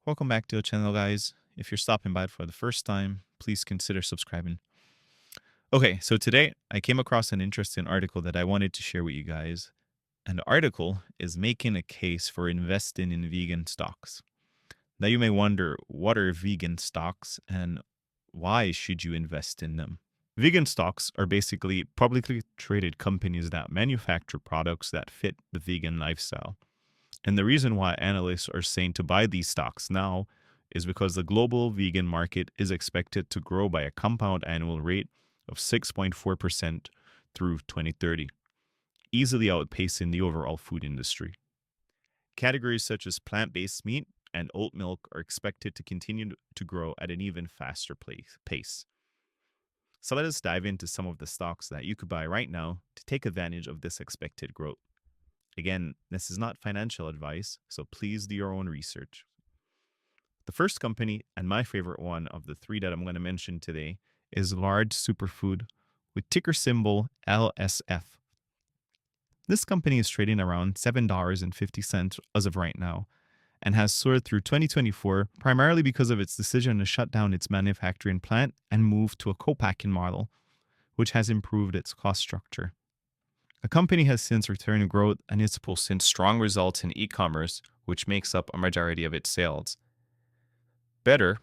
Welcome back to the channel, guys. If you're stopping by for the first time, please consider subscribing. Okay, so today I came across an interesting article that I wanted to share with you guys. And the article is making a case for investing in vegan stocks. Now you may wonder, what are vegan stocks and why should you invest in them? Vegan stocks are basically publicly traded companies that manufacture products that fit the vegan lifestyle. And the reason why analysts are saying to buy these stocks now is because the global vegan market is expected to grow by a compound annual rate of 6.4% through 2030, easily outpacing the overall food industry. Categories such as plant-based meat and oat milk are expected to continue to grow at an even faster pace. So let us dive into some of the stocks that you could buy right now to take advantage of this expected growth. Again, this is not financial advice, so please do your own research. The first company, and my favorite one of the three that I'm going to mention today, is Large Superfood with ticker symbol LSF. This company is trading around $7.50 as of right now and has soared through 2024 primarily because of its decision to shut down its manufacturing plant and move to a co-packing model, which has improved its cost structure. The company has since returned to growth and is posting strong results in e-commerce, which makes up a majority of its sales. Better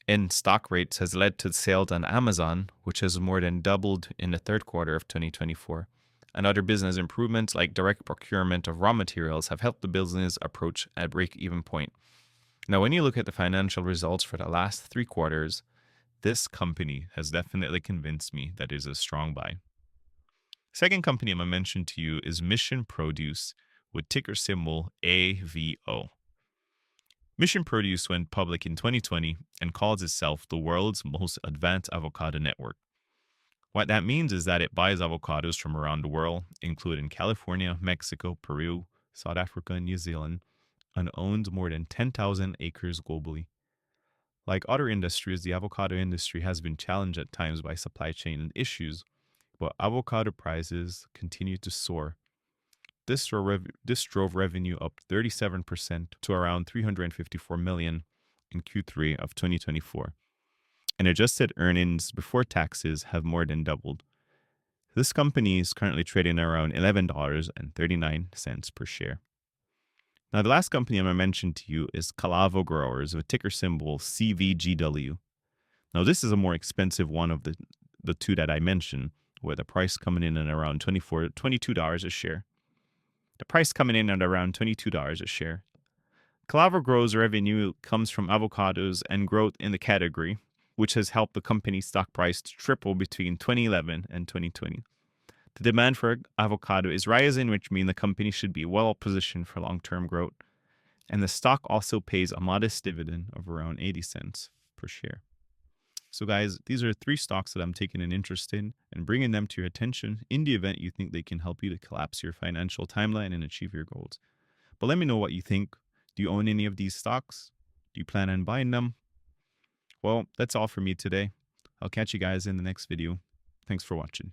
in stock rates has led to sales on Amazon, which has more than doubled in the third quarter of 2024. And other business improvements like direct procurement of raw materials have helped the business approach a break-even point. Now, when you look at the financial results for the last 3 quarters, this company has definitely convinced me that it is a strong buy. Second company I'm going to mention to you is Mission Produce with ticker symbol AVO. Mission Produce went public in 2020 and calls itself the world's most advanced avocado network. What that means is that it buys avocados from around the world, including California, Mexico, Peru, South Africa, and New Zealand, and owns more than 10,000 acres globally. Like other industries, the avocado industry has been challenged at times by supply chain issues, but avocado prices continue to soar. This drove revenue up 37% to around $354 million in Q3 of 2024. And adjusted earnings before taxes have more than doubled. This company is currently trading around $11.39 per share. Now, the last company I'm going to mention to you is Calavo Growers with ticker symbol CVGW. Now, this is a more expensive one of the two that I mentioned, with the price coming in at around $22 a share. The price coming in at around $22 a share. Calavo Grow's revenue comes from avocados and growth in the category, which has helped the company's stock price to triple between 2011 and 2020. The demand for avocado is rising, which means the company should be well positioned for long-term growth. And the stock also pays a modest dividend of around 80 cents per share. So guys, these are 3 stocks that I'm taking an interest in and bringing them to your attention in the event you think they can help you to collapse your financial timeline and achieve your goals. But let me know what you think. Do you own any of these stocks? Do you plan on buying them? Well, that's all for me today. I'll catch you guys in the next video. Thanks for watching.